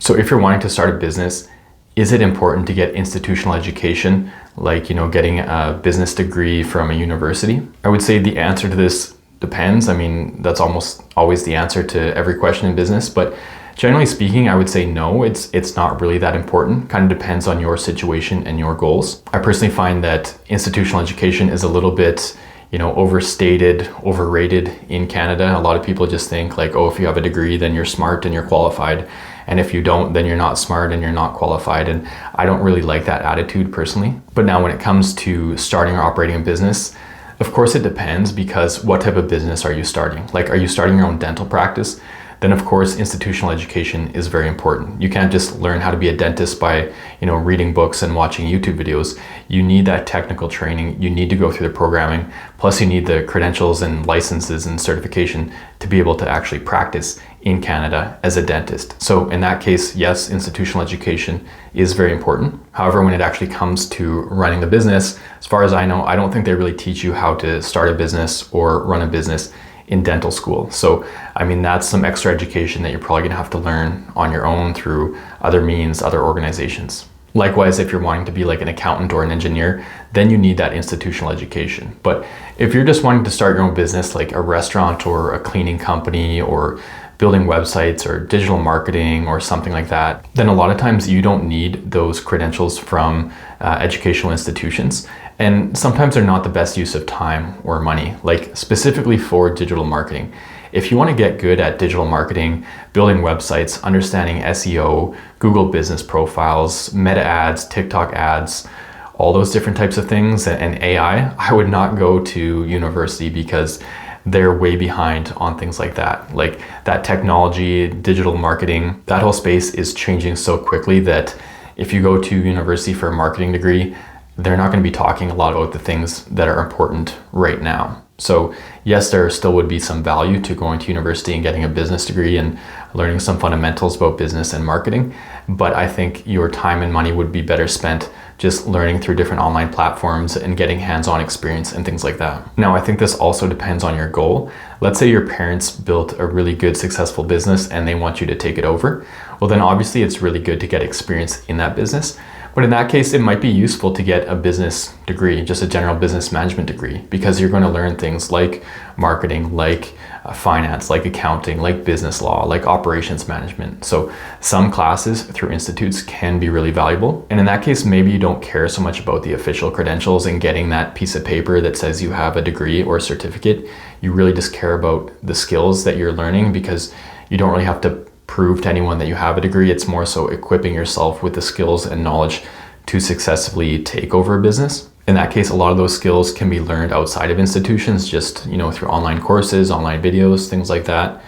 So if you're wanting to start a business, is it important to get institutional education, like, getting a business degree from a university? I would say the answer to this depends. I mean, that's almost always the answer to every question in business, but generally speaking, I would say no, it's not really that important. Kind of depends on your situation and your goals. I personally find that institutional education is a little bit, overstated, overrated in Canada. A lot of people just think like, oh, if you have a degree, then you're smart and you're qualified. And if you don't, then you're not smart and you're not qualified. And I don't really like that attitude personally. But now when it comes to starting or operating a business, of course it depends, because what type of business are you starting? Like, are you starting your own dental practice? Then of course institutional education is very important. You can't just learn how to be a dentist by, reading books and watching YouTube videos. You need that technical training. You need to go through the programming. Plus you need the credentials and licenses and certification to be able to actually practice in Canada as a dentist. So in that case, yes, institutional education is very important. However, when it actually comes to running the business, as far as I know, I don't think they really teach you how to start a business or run a business in dental school. So, I mean, that's some extra education that you're probably gonna have to learn on your own through other means, other organizations. Likewise, if you're wanting to be like an accountant or an engineer, then you need that institutional education. But if you're just wanting to start your own business, like a restaurant or a cleaning company or building websites or digital marketing or something like that, then a lot of times you don't need those credentials from educational institutions. And sometimes they're not the best use of time or money, like specifically for digital marketing. If you want to get good at digital marketing, building websites, understanding SEO, Google business profiles, meta ads, TikTok ads, all those different types of things, and AI, I would not go to university, because they're way behind on things like that. Like that technology, digital marketing, that whole space is changing so quickly that if you go to university for a marketing degree, they're not going to be talking a lot about the things that are important right now. So yes, there still would be some value to going to university and getting a business degree and learning some fundamentals about business and marketing. But I think your time and money would be better spent just learning through different online platforms and getting hands-on experience and things like that. Now, I think this also depends on your goal. Let's say your parents built a really good, successful business and they want you to take it over. Well, then obviously it's really good to get experience in that business. But in that case, it might be useful to get a business degree, just a general business management degree, because you're going to learn things like marketing, like finance, like accounting, like business law, like operations management. So some classes through institutes can be really valuable. And in that case, maybe you don't care so much about the official credentials and getting that piece of paper that says you have a degree or a certificate. You really just care about the skills that you're learning, because you don't really have to prove to anyone that you have a degree. It's more so equipping yourself with the skills and knowledge to successfully take over a business. In that case, a lot of those skills can be learned outside of institutions, just, through online courses, online videos, things like that,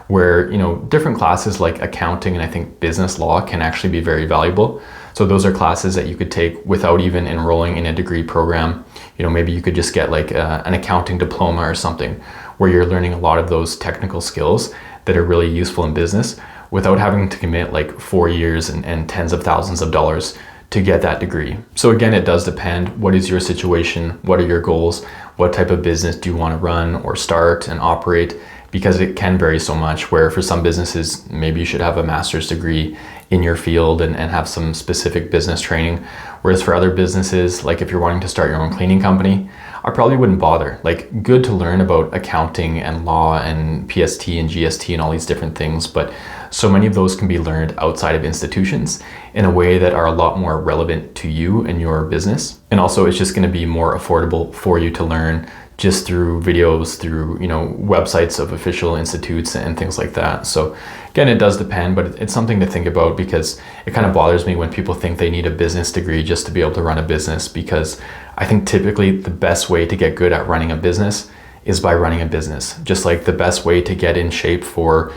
where, different classes like accounting and I think business law can actually be very valuable. So those are classes that you could take without even enrolling in a degree program. Maybe you could just get like an accounting diploma or something, where you're learning a lot of those technical skills that are really useful in business without having to commit like 4 years and tens of thousands of dollars to get that degree. So again, it does depend. What is your situation? What are your goals? What type of business do you want to run or start and operate? Because it can vary so much, where for some businesses, maybe you should have a master's degree in your field and have some specific business training. Whereas for other businesses, like if you're wanting to start your own cleaning company, I probably wouldn't bother. Like, good to learn about accounting and law and PST and GST and all these different things, but so many of those can be learned outside of institutions in a way that are a lot more relevant to you and your business. And also it's just going to be more affordable for you to learn just through videos, through, websites of official institutes and things like that. So again, it does depend, but it's something to think about, because it kind of bothers me when people think they need a business degree just to be able to run a business, because I think typically the best way to get good at running a business is by running a business. Just like the best way to get in shape for,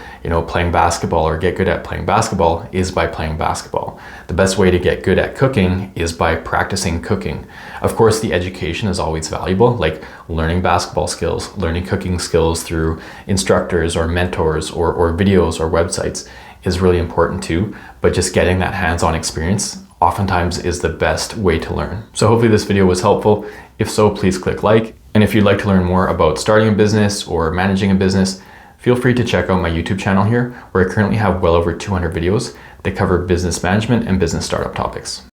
playing basketball or get good at playing basketball is by playing basketball. The best way to get good at cooking is by practicing cooking. Of course, the education is always valuable, like learning basketball skills, learning cooking skills through instructors or mentors or videos or websites is really important too. But just getting that hands-on experience oftentimes is the best way to learn. So hopefully this video was helpful. If so, please click like. And if you'd like to learn more about starting a business or managing a business, feel free to check out my YouTube channel here, where I currently have well over 200 videos They cover business management and business startup topics.